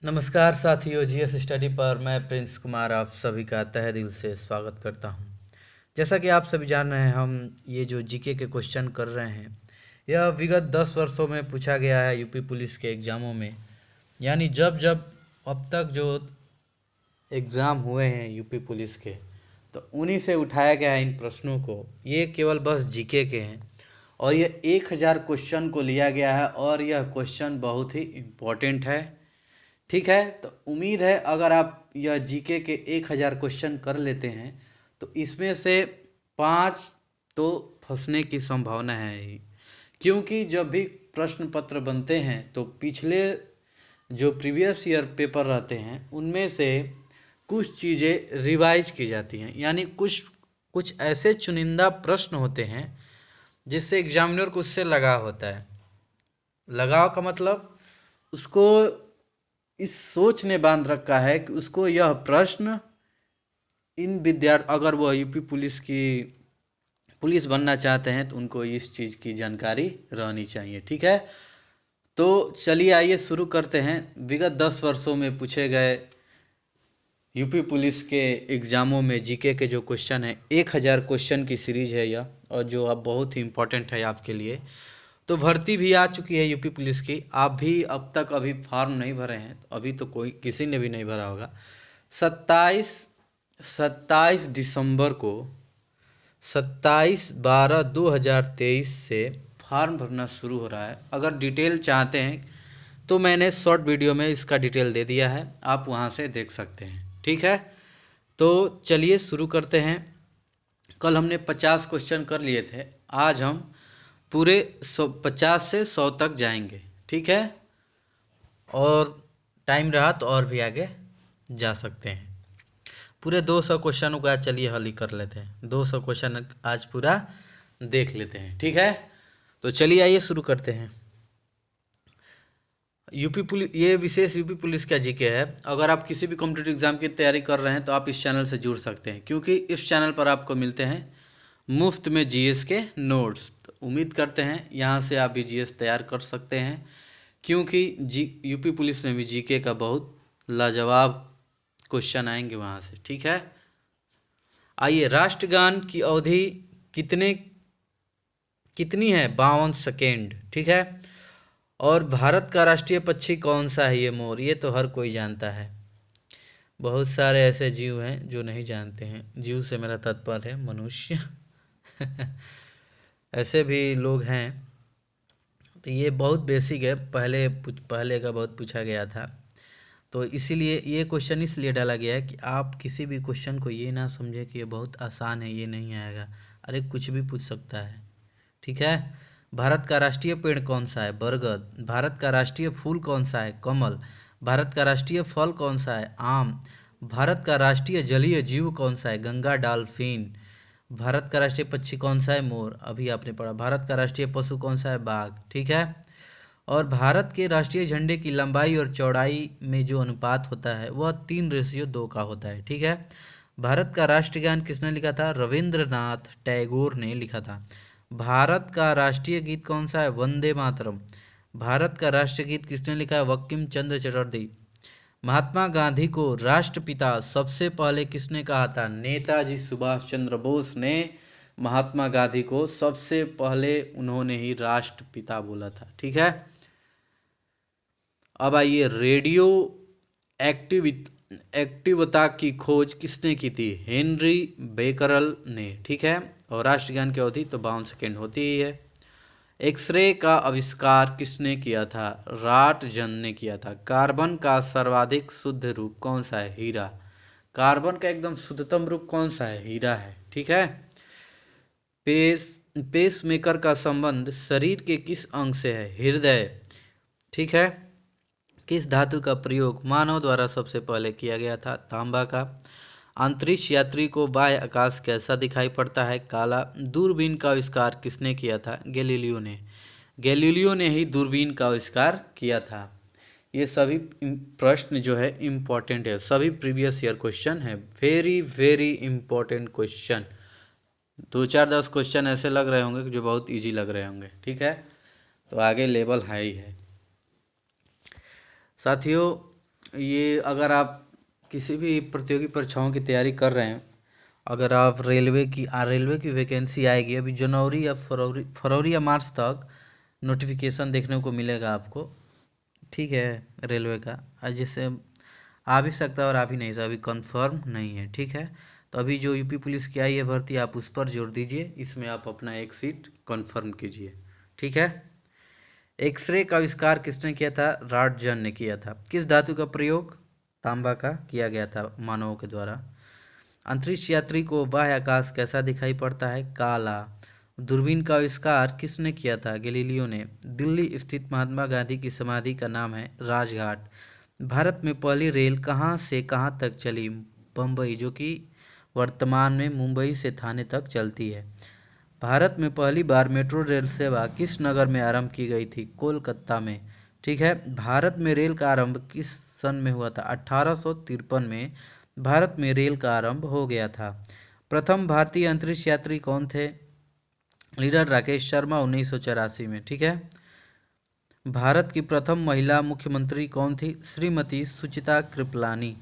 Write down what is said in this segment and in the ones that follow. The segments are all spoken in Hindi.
नमस्कार साथियों, जीएस स्टडी पर मैं प्रिंस कुमार आप सभी का तहे दिल से स्वागत करता हूं। जैसा कि आप सभी जान रहे हैं, हम ये जो जीके के क्वेश्चन कर रहे हैं, यह विगत 10 वर्षों में पूछा गया है यूपी पुलिस के एग्ज़ामों में। यानी जब जब अब तक जो एग्ज़ाम हुए हैं यूपी पुलिस के, तो उन्हीं से उठाया गया है इन प्रश्नों को। ये केवल बस जीके के हैं और ये 1000 क्वेश्चन को लिया गया है और यह क्वेश्चन बहुत ही इम्पोर्टेंट है। ठीक है, तो उम्मीद है अगर आप यह जीके के 1000 क्वेश्चन कर लेते हैं तो इसमें से 5 तो फंसने की संभावना है ही। क्योंकि जब भी प्रश्न पत्र बनते हैं तो पिछले जो प्रीवियस ईयर पेपर रहते हैं उनमें से कुछ चीज़ें रिवाइज की जाती हैं। यानी कुछ कुछ ऐसे चुनिंदा प्रश्न होते हैं जिससे एग्जामिनर को उससे लगाव होता है। लगाव का मतलब उसको इस सोच ने बांध रखा है कि उसको यह प्रश्न इन विद्यार्थी अगर वह यूपी पुलिस बनना चाहते हैं तो उनको इस चीज़ की जानकारी रहनी चाहिए। ठीक है, तो चलिए आइए शुरू करते हैं। विगत 10 वर्षों में पूछे गए यूपी पुलिस के एग्ज़ामों में जीके के जो क्वेश्चन है, 1000 क्वेश्चन की सीरीज है यह, और जो अब बहुत ही इम्पोर्टेंट है आपके लिए। तो भर्ती भी आ चुकी है यूपी पुलिस की। आप भी अब तक अभी फॉर्म नहीं भरे हैं, तो अभी तो कोई किसी ने भी नहीं भरा होगा। 27 दिसंबर को 27/12/2023 से फॉर्म भरना शुरू हो रहा है। अगर डिटेल चाहते हैं तो मैंने शॉर्ट वीडियो में इसका डिटेल दे दिया है, आप वहां से देख सकते हैं। ठीक है, तो चलिए शुरू करते हैं। कल हमने 50 क्वेश्चन कर लिए थे, आज हम पूरे 50 से 100 तक जाएंगे। ठीक है, और टाइम रहा तो और भी आगे जा सकते हैं। पूरे 200 क्वेश्चनों का चलिए हल ही कर लेते हैं। 200 क्वेश्चन आज पूरा देख लेते हैं। ठीक है, तो चलिए आइए शुरू करते हैं। यूपी पुलिस, ये विशेष यूपी पुलिस का जीके है। अगर आप किसी भी कॉम्पिटिटिव एग्जाम की तैयारी कर रहे हैं तो आप इस चैनल से जुड़ सकते हैं, क्योंकि इस चैनल पर आपको मिलते हैं मुफ्त में जीएस के नोट्स। तो उम्मीद करते हैं यहाँ से आप भी जीएस तैयार कर सकते हैं, क्योंकि यूपी पुलिस में भी जीके का बहुत लाजवाब क्वेश्चन आएंगे वहाँ से। ठीक है, आइए। राष्ट्रगान की अवधि कितनी है? 52 सेकेंड। ठीक है, और भारत का राष्ट्रीय पक्षी कौन सा है? ये मोर। ये तो हर कोई जानता है। बहुत सारे ऐसे जीव हैं जो नहीं जानते हैं। जीव से मेरा तात्पर्य है मनुष्य। ऐसे भी लोग हैं। तो ये बहुत बेसिक है, पहले का बहुत पूछा गया था, तो इसीलिए ये क्वेश्चन इसलिए डाला गया है कि आप किसी भी क्वेश्चन को ये ना समझे कि ये बहुत आसान है, ये नहीं आएगा। अरे कुछ भी पूछ सकता है। ठीक है, भारत का राष्ट्रीय पेड़ कौन सा है? बरगद। भारत का राष्ट्रीय फूल कौन सा है? कमल। भारत का राष्ट्रीय फल कौन सा है? आम। भारत का राष्ट्रीय जलीय जीव कौन सा है? गंगा डॉल्फिन। भारत का राष्ट्रीय पक्षी कौन सा है? मोर। अभी आपने पढ़ा। भारत का राष्ट्रीय पशु कौन सा है? बाघ। ठीक है, और भारत के राष्ट्रीय झंडे की लंबाई और चौड़ाई में जो अनुपात होता है वह 3:2 का होता है। ठीक है, भारत का राष्ट्रगान किसने लिखा था? रविंद्रनाथ टैगोर ने लिखा था। भारत का राष्ट्रीय गीत कौन सा है? वंदे मातरम। भारत का राष्ट्रीय गीत किसने लिखा है? बंकिम चंद्र चटर्जी। महात्मा गांधी को राष्ट्रपिता सबसे पहले किसने कहा था? नेताजी सुभाष चंद्र बोस ने महात्मा गांधी को सबसे पहले उन्होंने ही राष्ट्रपिता बोला था। ठीक है, अब आइए। रेडियो एक्टिवता की खोज किसने की थी? हेनरी बेकरल ने। ठीक है, और राष्ट्रगान की अवधि तो 52 सेकेंड होती ही है। एक्सरे का आविष्कार किसने किया था? राटजन ने किया था। कार्बन का सर्वाधिक शुद्ध रूप कौन सा है? हीरा। कार्बन का एकदम शुद्धतम रूप कौन सा है? हीरा है। ठीक है, पेसमेकर का संबंध शरीर के किस अंग से है? हृदय। ठीक है, किस धातु का प्रयोग मानव द्वारा सबसे पहले किया गया था? तांबा का। अंतरिक्ष यात्री को बाह्य आकाश कैसा दिखाई पड़ता है? काला। दूरबीन का आविष्कार किसने किया था? गैलीलियो ने। गैलीलियो ने ही दूरबीन का आविष्कार किया था। ये सभी प्रश्न जो है इम्पोर्टेंट है, सभी प्रीवियस ईयर क्वेश्चन है। Very very important question. 2-4-10 question ऐसे लग रहे होंगे जो बहुत इजी लग रहे होंगे। ठीक है, तो आगे लेवल हाई है साथियों। ये अगर आप किसी भी प्रतियोगी परीक्षाओं की तैयारी कर रहे हैं, अगर आप रेलवे की वैकेंसी आएगी अभी जनवरी या फरवरी या मार्च तक नोटिफिकेशन देखने को मिलेगा आपको। ठीक है, रेलवे का आज जैसे आ भी सकता है और आ भी नहीं सकता, अभी कंफर्म नहीं है। ठीक है, तो अभी जो यूपी पुलिस की आई है भर्ती, आप उस पर जोर दीजिए, इसमें आप अपना एक सीट कंफर्म कीजिए। ठीक है। एक्सरे का आविष्कार किसने किया था? राटजन ने किया था। किस धातु का प्रयोग? तांबा का किया गया था मानवों के द्वारा। अंतरिक्ष यात्री को बाह्य आकाश कैसा दिखाई पड़ता है? काला। दूरबीन का आविष्कार किसने किया था? गैलीलियो ने। दिल्ली स्थित महात्मा गांधी की समाधि का नाम है राजघाट। भारत में पहली रेल कहाँ से कहाँ तक चली? बम्बई, जो कि वर्तमान में मुंबई से थाने तक चलती है। भारत में पहली बार मेट्रो रेल सेवा किस नगर में आरंभ की गई थी? कोलकाता में। ठीक है। भारत में रेल का आरंभ किस सन में हुआ था? 1853 में भारत में रेल का आरंभ हो गया था। प्रथम भारतीय अंतरिक्ष यात्री कौन थे? लीडर राकेश शर्मा, 1984 में। ठीक है। भारत की प्रथम महिला मुख्यमंत्री कौन थी? श्रीमती सुचिता कृपलानी।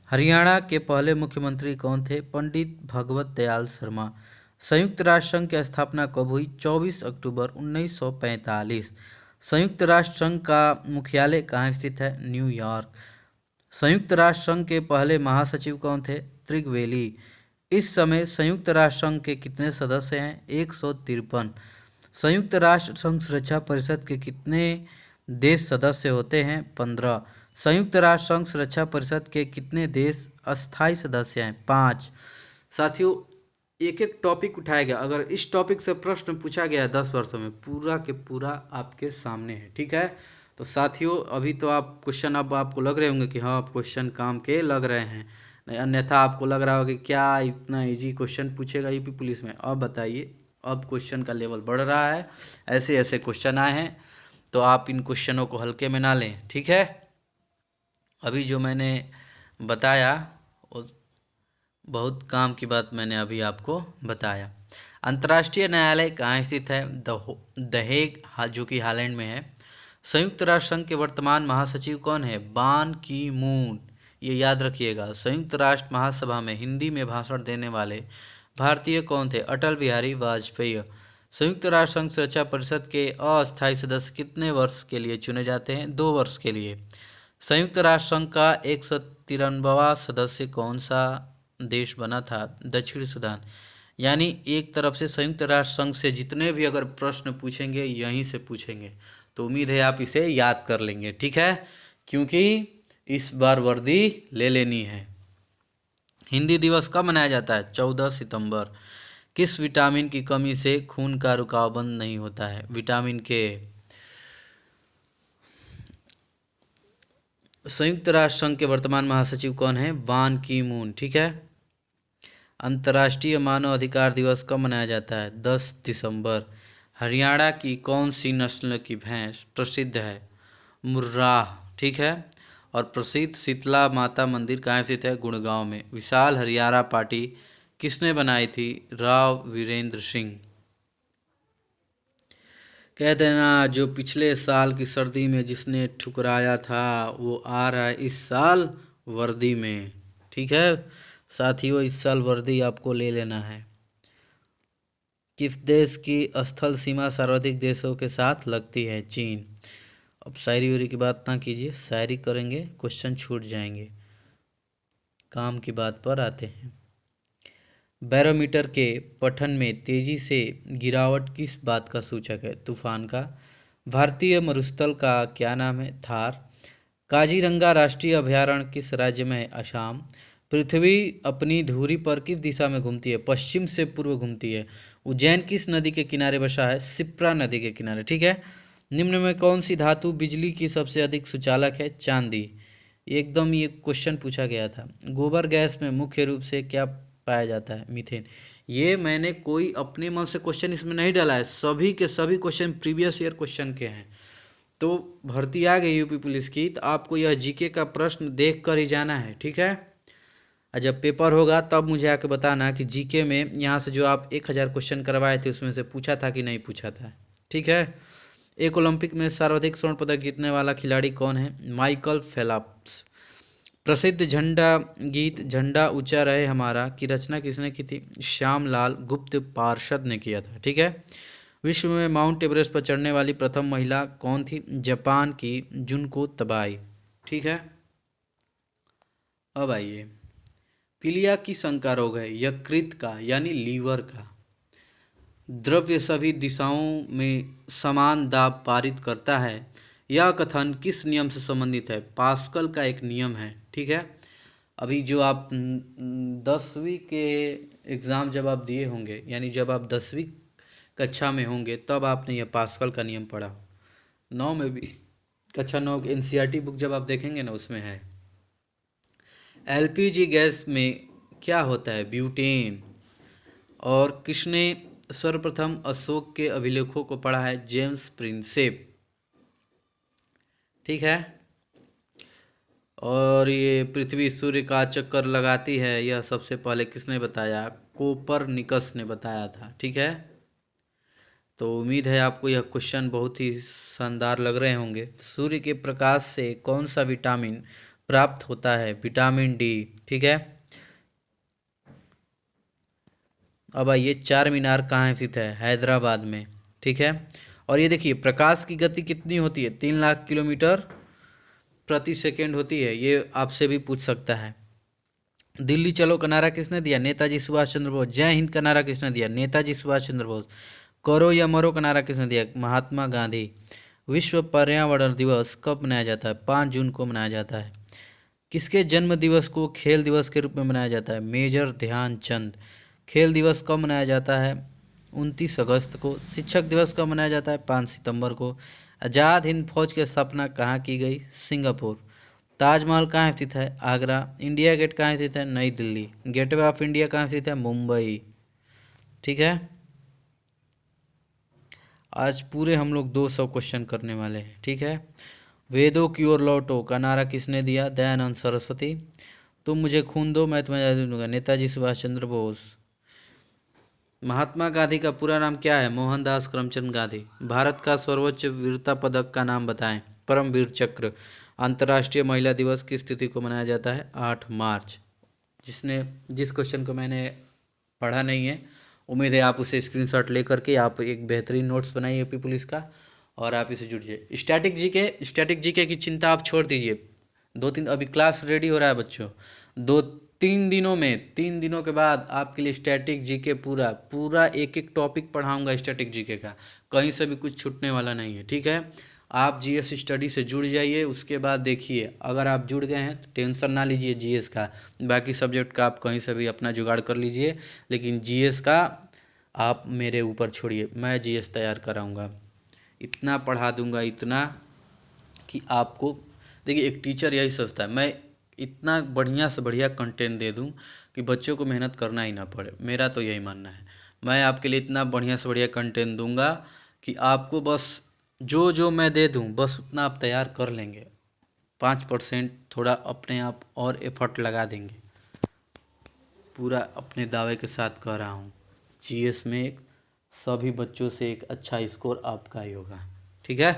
हरियाणा के पहले मुख्यमंत्री कौन थे? पंडित भगवत दयाल शर्मा। संयुक्त राष्ट्र संघ की स्थापना कब हुई? 24 अक्टूबर 1945। संयुक्त राष्ट्र संघ का मुख्यालय कहाँ स्थित है? न्यूयॉर्क। संयुक्त राष्ट्र संघ के पहले महासचिव कौन थे? त्रिगवेली। इस समय संयुक्त राष्ट्र संघ के कितने सदस्य हैं? 153। संयुक्त राष्ट्र संघ सुरक्षा परिषद के कितने देश सदस्य होते हैं? 15। संयुक्त राष्ट्र संघ सुरक्षा परिषद के कितने देश अस्थायी सदस्य हैं? 5। साथियों, एक एक टॉपिक उठाया गया, अगर इस टॉपिक से प्रश्न पूछा गया है 10 वर्षों में, पूरा के पूरा आपके सामने है। ठीक है, तो साथियों अभी तो आप क्वेश्चन, अब आपको लग रहे होंगे कि हाँ आप क्वेश्चन काम के लग रहे हैं, नहीं अन्यथा आपको लग रहा होगा कि क्या इतना इजी क्वेश्चन पूछेगा यूपी पुलिस में। अब बताइए, अब क्वेश्चन का लेवल बढ़ रहा है, ऐसे ऐसे क्वेश्चन आए हैं, तो आप इन क्वेश्चनों को हल्के में ना लें। ठीक है, अभी जो मैंने बताया बहुत काम की बात मैंने अभी आपको बताया। अंतर्राष्ट्रीय न्यायालय कहाँ स्थित है? दहेग, जो कि हालैंड में है। संयुक्त राष्ट्र संघ के वर्तमान महासचिव कौन है? बान की मून। ये याद रखिएगा। संयुक्त राष्ट्र महासभा में हिंदी में भाषण देने वाले भारतीय कौन थे? अटल बिहारी वाजपेयी। संयुक्त राष्ट्र संघ सुरक्षा परिषद के अस्थायी सदस्य कितने वर्ष के लिए चुने जाते हैं? 2 वर्ष के लिए। संयुक्त राष्ट्र संघ का 193वां सदस्य कौन सा देश बना था? दक्षिण सूडान। यानी एक तरफ से संयुक्त राष्ट्र संघ से जितने भी अगर प्रश्न पूछेंगे यहीं से पूछेंगे, तो उम्मीद है आप इसे याद कर लेंगे। ठीक है, क्योंकि इस बार वर्दी ले लेनी है। हिंदी दिवस कब मनाया जाता है? 14 सितंबर। किस विटामिन की कमी से खून का रुकाव बंद नहीं होता है? विटामिन के। संयुक्त राष्ट्र संघ के वर्तमान महासचिव कौन है? बान की मून। ठीक है। अंतर्राष्ट्रीय मानव अधिकार दिवस कब मनाया जाता है? 10 दिसंबर। हरियाणा की कौन सी नस्ल की भैंस प्रसिद्ध है? मुर्राह। ठीक है। और प्रसिद्ध शीतला माता मंदिर कहाँ स्थित है? गुड़गांव में। विशाल हरियाणा पार्टी किसने बनाई थी? राव वीरेंद्र सिंह। कह देना जो पिछले साल की सर्दी में जिसने ठुकराया था वो आ रहा है इस साल वर्दी में। ठीक है साथियों, इस साल वर्दी आपको ले लेना है। किस देश की स्थल सीमा सर्वाधिक देशों के साथ लगती है? चीन। अब शायरी वायरी की बात ना कीजिए, शायरी करेंगे क्वेश्चन छूट जाएंगे। काम की बात पर आते हैं। बैरोमीटर के पठन में तेजी से गिरावट किस बात का सूचक है? तूफान का। भारतीय मरुस्थल का क्या नाम है? थार। काजीरंगा राष्ट्रीय अभयारण्य किस राज्य में है? असम। पृथ्वी अपनी धुरी पर किस दिशा में घूमती है? पश्चिम से पूर्व घूमती है। उज्जैन किस नदी के किनारे बसा है? शिप्रा नदी के किनारे। ठीक है। निम्न में कौन सी धातु बिजली की सबसे अधिक सुचालक है? चांदी। एकदम ये क्वेश्चन पूछा गया था। गोबर गैस में मुख्य रूप से क्या पाया जाता है? मीथेन। ये मैंने कोई अपने मन से क्वेश्चन इसमें नहीं डाला है, सभी के सभी क्वेश्चन प्रीवियस ईयर क्वेश्चन के हैं। तो भर्ती आ गई यूपी पुलिस की, तो आपको यह जीके का प्रश्न देख कर ही जाना है। ठीक है, और जब पेपर होगा तब मुझे आके बताना कि जीके में यहाँ से जो आप 1000 क्वेश्चन करवाए थे उसमें से पूछा था कि नहीं पूछा था। ठीक है। एक ओलंपिक में सर्वाधिक स्वर्ण पदक जीतने वाला खिलाड़ी कौन है? Michael Phelps. प्रसिद्ध झंडा गीत झंडा ऊंचा रहे हमारा की रचना किसने की थी? श्यामलाल गुप्त पार्षद ने किया था। ठीक है। विश्व में माउंट एवरेस्ट पर चढ़ने वाली प्रथम महिला कौन थी? जापान की जुनको तबाई। ठीक है। अब आइए, पीलिया की संका रोग है, यकृत का यानी लीवर का। द्रव्य सभी दिशाओं में समान दाब पारित करता है, यह कथन किस नियम से संबंधित है? पास्कल का एक नियम है। ठीक है। अभी जो आप 10वीं के एग्ज़ाम जब आप दिए होंगे, यानी जब आप 10वीं कक्षा में होंगे, तब आपने यह पास्कल का नियम पढ़ा। 9 में भी, कक्षा 9 की एनसीईआरटी बुक जब आप देखेंगे ना, उसमें है। एलपीजी गैस में क्या होता है? ब्यूटेन। और किसने सर्वप्रथम अशोक के अभिलेखों को पढ़ा है? James Prinsep. ठीक है। और ये पृथ्वी सूर्य का चक्कर लगाती है, यह सबसे पहले किसने बताया? कोपरनिकस ने बताया था। ठीक है। तो उम्मीद है आपको यह क्वेश्चन बहुत ही शानदार लग रहे होंगे। सूर्य के प्रकाश से कौन सा विटामिन प्राप्त होता है? Vitamin D. ठीक है। अब आइए, चार मीनार कहाँ स्थित है? हैदराबाद में। ठीक है। और ये देखिए, प्रकाश की गति कितनी होती है? 3 लाख किलोमीटर प्रति सेकेंड होती है। ये आपसे भी पूछ सकता है। दिल्ली चलो का नारा किसने दिया? नेताजी सुभाष चंद्र बोस। जय हिंद का नारा किसने दिया? नेताजी सुभाष चंद्र बोस। करो या मरो का नारा किसने दिया? महात्मा गांधी। विश्व पर्यावरण दिवस कब मनाया जाता है? 5 जून को मनाया जाता है। किसके जन्म दिवस को खेल दिवस के रूप में मनाया जाता है? मेजर ध्यानचंद। खेल दिवस कब मनाया जाता है? 29 अगस्त को। शिक्षक दिवस कब मनाया जाता है? 5 सितंबर को। आज़ाद हिंद फौज की स्थापना कहाँ की गई? सिंगापुर। ताजमहल कहाँ स्थित है? आगरा। इंडिया गेट कहाँ स्थित है? नई दिल्ली। गेटवे ऑफ इंडिया कहाँ स्थित है? मुंबई। ठीक है। आज पूरे हम लोग 200 क्वेश्चन करने वाले हैं। ठीक है। वेदों की ओर लौटो का नारा किसने दिया? दयानंद सरस्वती। तुम मुझे खून दो, मैं तुम्हें आज़ादी दूंगा, नेताजी सुभाष चंद्र बोस। महात्मा गांधी का पूरा नाम क्या है? मोहनदास करमचंद गांधी। भारत का सर्वोच्च वीरता पदक का नाम बताएं? परमवीर चक्र। अंतर्राष्ट्रीय महिला दिवस किस तिथि को मनाया जाता है? 8 मार्च। जिस क्वेश्चन को मैंने पढ़ा नहीं है, उम्मीद है आप उसे स्क्रीनशॉट लेकर के आप एक बेहतरीन नोट्स बनाइए यूपी पुलिस का, और आप इसे जुड़िए। स्टैटिक जीके की चिंता आप छोड़ दीजिए। 2-3 अभी क्लास रेडी हो रहा है बच्चों। 2-3 दिनों में, 3 दिनों के बाद आपके लिए स्टैटिक जीके पूरा एक एक टॉपिक पढ़ाऊंगा स्टैटिक जीके का। कहीं से भी कुछ छूटने वाला नहीं है। ठीक है। आप जीएस स्टडी से जुड़ जाइए। उसके बाद देखिए, अगर आप जुड़ गए हैं तो टेंशन ना लीजिए जीएस का, बाकी सब्जेक्ट का आप कहीं से भी अपना जुगाड़ कर लीजिए, लेकिन जीएस का आप मेरे ऊपर छोड़िए, मैं जीएस तैयार कराऊंगा। इतना पढ़ा दूंगा, इतना कि आपको, देखिए एक टीचर यही सोचता है मैं इतना बढ़िया से बढ़िया कंटेंट दे दूं कि बच्चों को मेहनत करना ही ना पड़े। मेरा तो यही मानना है। मैं आपके लिए इतना बढ़िया से बढ़िया कंटेंट दूंगा कि आपको बस जो जो मैं दे दूं, बस उतना आप तैयार कर लेंगे। 5% थोड़ा अपने आप और एफर्ट लगा देंगे। पूरा अपने दावे के साथ कह रहा हूँ, जीएस में सभी बच्चों से एक अच्छा स्कोर आपका ही होगा। ठीक है।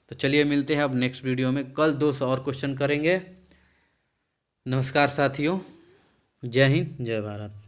तो चलिए मिलते हैं अब नेक्स्ट वीडियो में। कल 200 और क्वेश्चन करेंगे। नमस्कार साथियों, जय हिंद, जय भारत।